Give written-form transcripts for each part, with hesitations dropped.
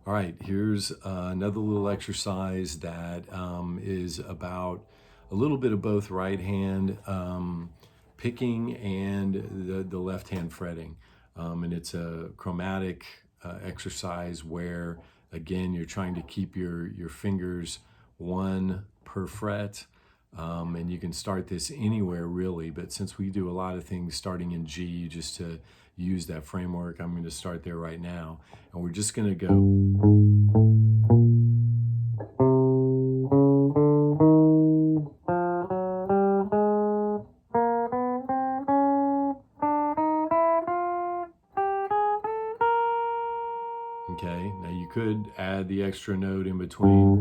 All right, here's another little exercise that is about a little bit of both right hand picking and the left hand fretting. And it's a chromatic exercise where, again, you're trying to keep your fingers one per fret. And you can start this anywhere really, but since we do a lot of things starting in G, just to use that framework, I'm going to start there right now. And we're just going to go. Okay, now you could add the extra note in between.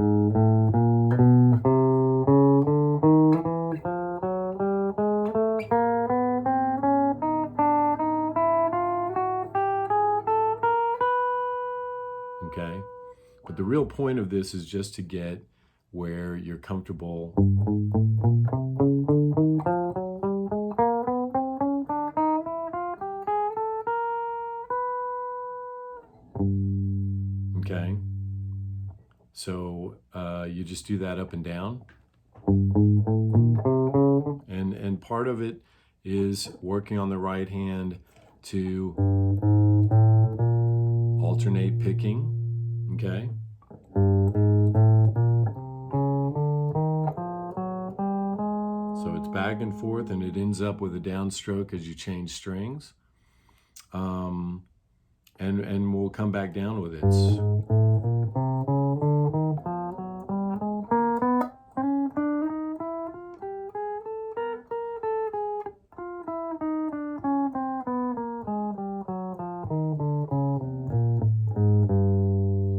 Okay, but the real point of this is just to get where you're comfortable. Okay, so you just do that up and down. And part of it is working on the right hand to alternate picking, okay? So it's back and forth, and it ends up with a downstroke as you change strings. And we'll come back down with it.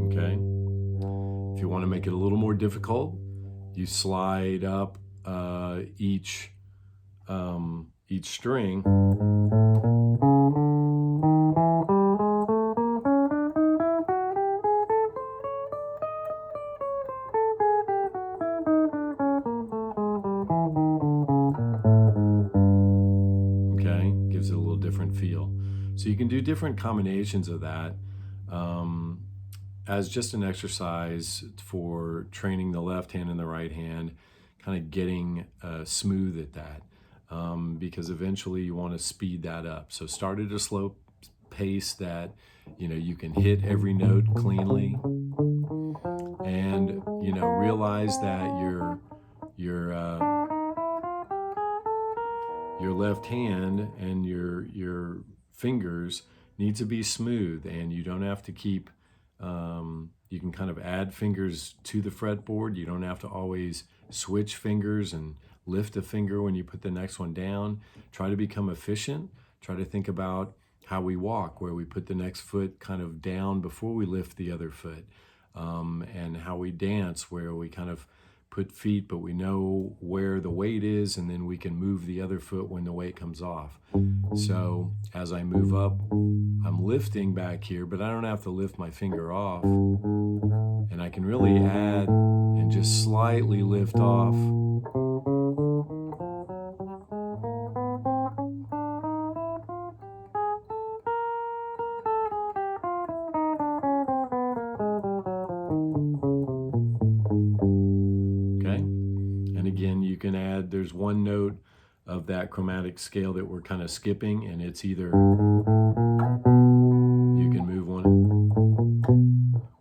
Okay. If you want to make it a little more difficult, you slide up each string. Okay, gives it a little different feel. So you can do different combinations of that as just an exercise for training the left hand and the right hand, kind of getting smooth at that, because eventually you want to speed that up. So start at a slow pace that you can hit every note cleanly, and realize that your left hand and your fingers need to be smooth, and you don't have to keep you can kind of add fingers to the fretboard. You don't have to always switch fingers and lift a finger when you put the next one down. Try to become efficient. Try to think about how we walk, where we put the next foot kind of down before we lift the other foot, and how we dance, where we kind of put feet, but we know where the weight is, and then we can move the other foot when the weight comes off. So as I move up, I'm lifting back here, but I don't have to lift my finger off. And I can really add and just slightly lift off. And again, you can add, there's one note of that chromatic scale that we're kind of skipping, and it's either, you can move one,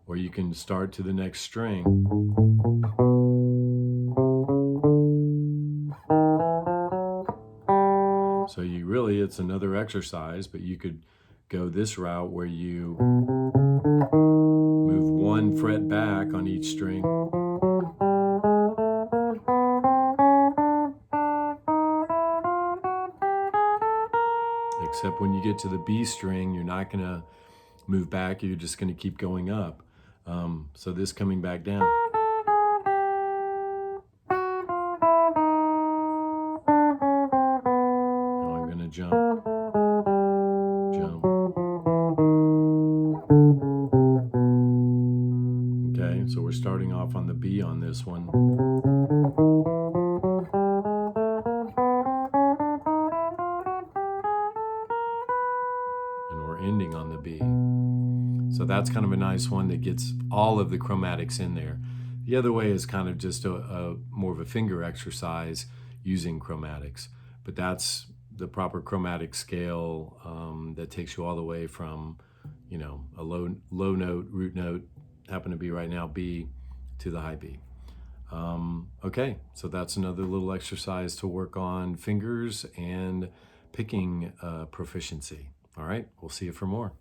or you can start to the next string. So you really, it's another exercise, but you could go this route where you move one fret back on each string. Except when you get to the B string, you're not going to move back, you're just going to keep going up. So this coming back down. Now I'm going to jump. Okay, so we're starting off on the B on this one. And we're ending on the B. So that's that's kind of a nice one that gets all of the chromatics in there. The other way is kind of just a more of a finger exercise using chromatics, but that's the proper chromatic scale that takes you all the way from, you know, a low note, root note, happen to be right now B, to the high B. Okay, so that's another little exercise to work on fingers and picking proficiency. All right, we'll see you for more.